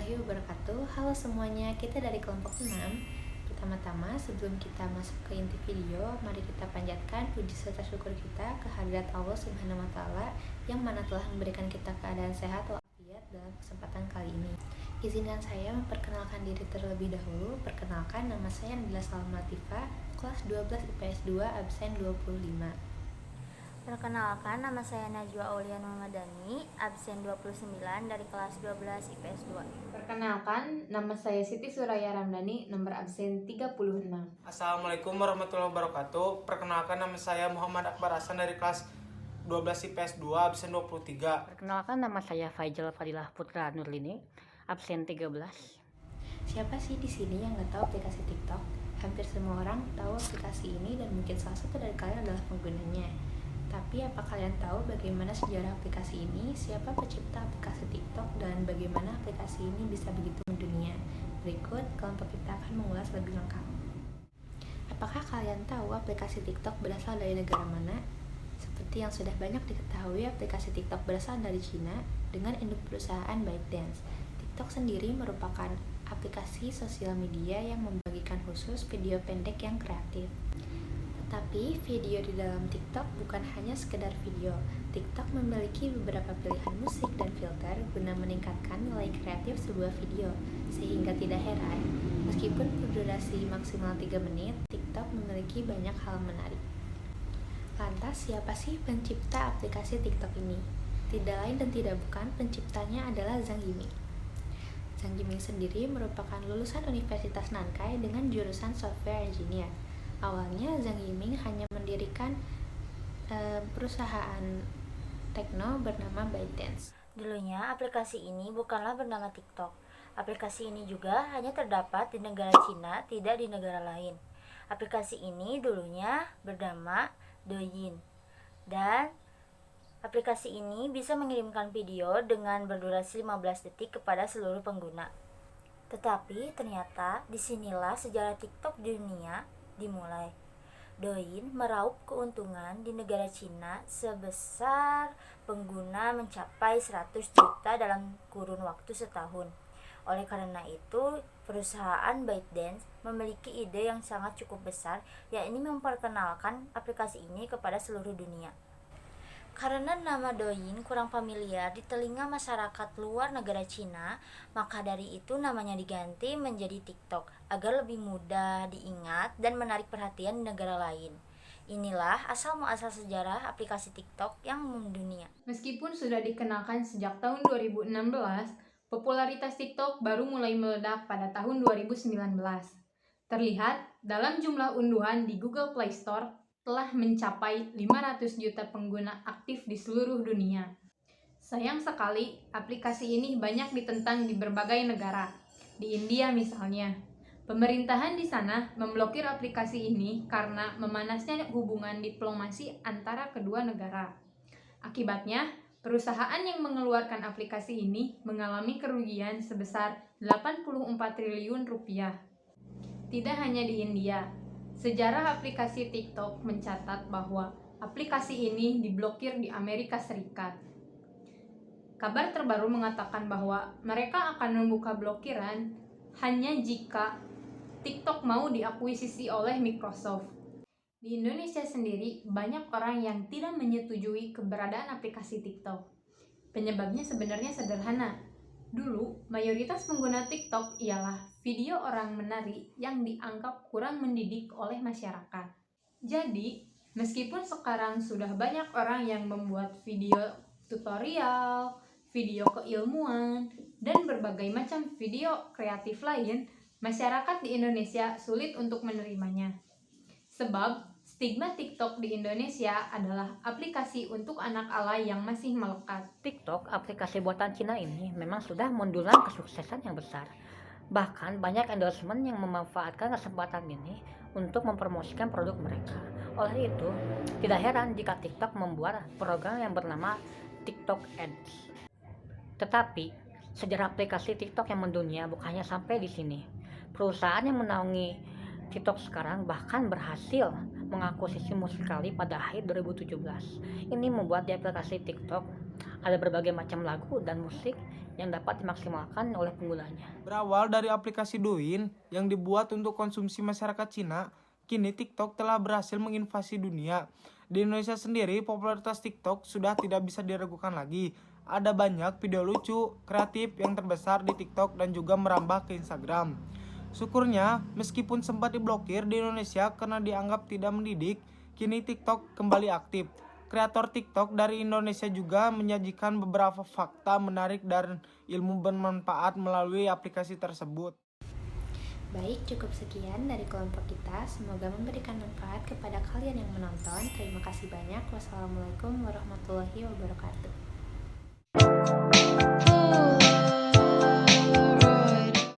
warahmatullahi wabarakatuh. Halo semuanya, kita dari kelompok 6. Pertama-tama, sebelum kita masuk ke inti video, mari kita panjatkan puji serta syukur kita ke hadirat Allah Subhanahu wa Ta'ala yang mana telah memberikan kita keadaan sehat walafiat dalam kesempatan kali ini. Izinkan saya memperkenalkan diri terlebih dahulu. Perkenalkan, nama saya Nabila Salma Latifa, kelas 12 IPS 2, absen 25. Perkenalkan, nama saya Najwa Aulian Muhammadani, absen 29 dari kelas 12 IPS 2. Perkenalkan, nama saya Siti Suraya Ramdhani, nomor absen 36. Assalamualaikum warahmatullahi wabarakatuh. Perkenalkan, nama saya Muhammad Akbar Hasan dari kelas 12 IPS 2, absen 23. Perkenalkan, nama saya Faijal Fadilah Putra Nurlini, absen 13. Siapa sih di sini yang nggak tahu aplikasi TikTok? Hampir semua orang tahu aplikasi ini dan mungkin salah satu dari kalian adalah penggunanya. Tapi apa kalian tahu bagaimana sejarah aplikasi ini, siapa pencipta aplikasi TikTok, dan bagaimana aplikasi ini bisa begitu mendunia? Berikut kelompok kita akan mengulas lebih lengkap. Apakah kalian tahu aplikasi TikTok berasal dari negara mana? Seperti yang sudah banyak diketahui, aplikasi TikTok berasal dari Cina dengan induk perusahaan ByteDance. TikTok sendiri merupakan aplikasi sosial media yang membagikan khusus video pendek yang kreatif. Tapi video di dalam TikTok bukan hanya sekedar video. TikTok memiliki beberapa pilihan musik dan filter guna meningkatkan nilai kreatif sebuah video. Sehingga tidak heran, meskipun berdurasi maksimal 3 menit, TikTok memiliki banyak hal menarik. Lantas, siapa sih pencipta aplikasi TikTok ini? Tidak lain dan tidak bukan, penciptanya adalah Zhang Yiming. Zhang Yiming sendiri merupakan lulusan Universitas Nankai dengan jurusan Software Engineer. Awalnya Zhang Yiming hanya mendirikan perusahaan tekno bernama ByteDance. Dulunya aplikasi ini bukanlah bernama TikTok. Aplikasi ini juga hanya terdapat di negara Cina, tidak di negara lain. Aplikasi ini dulunya bernama Douyin. Dan aplikasi ini bisa mengirimkan video dengan berdurasi 15 detik kepada seluruh pengguna. Tetapi ternyata disinilah sejarah TikTok di dunia dimulai. Douyin meraup keuntungan di negara Cina sebesar pengguna mencapai 100 juta dalam kurun waktu setahun. Oleh karena itu, perusahaan ByteDance memiliki ide yang sangat cukup besar, yakni memperkenalkan aplikasi ini kepada seluruh dunia. Karena nama Douyin kurang familiar di telinga masyarakat luar negara Cina, maka dari itu namanya diganti menjadi TikTok agar lebih mudah diingat dan menarik perhatian di negara lain. Inilah asal-muasal sejarah aplikasi TikTok yang mendunia. Meskipun sudah dikenalkan sejak tahun 2016, popularitas TikTok baru mulai meledak pada tahun 2019. Terlihat dalam jumlah unduhan di Google Play Store telah mencapai 500 juta pengguna aktif di seluruh dunia. Sayang sekali, aplikasi ini banyak ditentang di berbagai negara. Di India misalnya, pemerintahan di sana memblokir aplikasi ini karena memanasnya hubungan diplomasi antara kedua negara. Akibatnya, perusahaan yang mengeluarkan aplikasi ini mengalami kerugian sebesar 84 triliun rupiah. Tidak hanya di India, sejarah aplikasi TikTok mencatat bahwa aplikasi ini diblokir di Amerika Serikat. Kabar terbaru mengatakan bahwa mereka akan membuka blokiran hanya jika TikTok mau diakuisisi oleh Microsoft. Di Indonesia sendiri, banyak orang yang tidak menyetujui keberadaan aplikasi TikTok. Penyebabnya sebenarnya sederhana. Dulu, mayoritas pengguna TikTok ialah video orang menari yang dianggap kurang mendidik oleh masyarakat. Jadi, meskipun sekarang sudah banyak orang yang membuat video tutorial, video keilmuan, dan berbagai macam video kreatif lain, masyarakat di Indonesia sulit untuk menerimanya. Sebab, stigma TikTok di Indonesia adalah aplikasi untuk anak alay yang masih melekat. TikTok, aplikasi buatan Cina ini memang sudah mendulang kesuksesan yang besar. Bahkan banyak endorsement yang memanfaatkan kesempatan ini untuk mempromosikan produk mereka. Oleh itu, tidak heran jika TikTok membuat program yang bernama TikTok Ads. Tetapi, sejarah aplikasi TikTok yang mendunia bukannya sampai di sini. Perusahaan yang menaungi TikTok sekarang bahkan berhasil mengakuisisi Musical.ly pada akhir 2017. Ini membuat di aplikasi TikTok Ada berbagai macam lagu dan musik yang dapat dimaksimalkan oleh penggunanya. Berawal dari aplikasi Douyin yang dibuat untuk konsumsi masyarakat Cina, kini TikTok telah berhasil menginvasi dunia. Di Indonesia sendiri, popularitas TikTok sudah tidak bisa diragukan lagi. Ada banyak video lucu, kreatif yang terbesar di TikTok dan juga merambah ke Instagram. Syukurnya, meskipun sempat diblokir di Indonesia karena dianggap tidak mendidik, kini TikTok kembali aktif. Kreator TikTok dari Indonesia juga menyajikan beberapa fakta menarik dan ilmu bermanfaat melalui aplikasi tersebut. Baik, cukup sekian dari kelompok kita. Semoga memberikan manfaat kepada kalian yang menonton. Terima kasih banyak. Wassalamualaikum warahmatullahi wabarakatuh.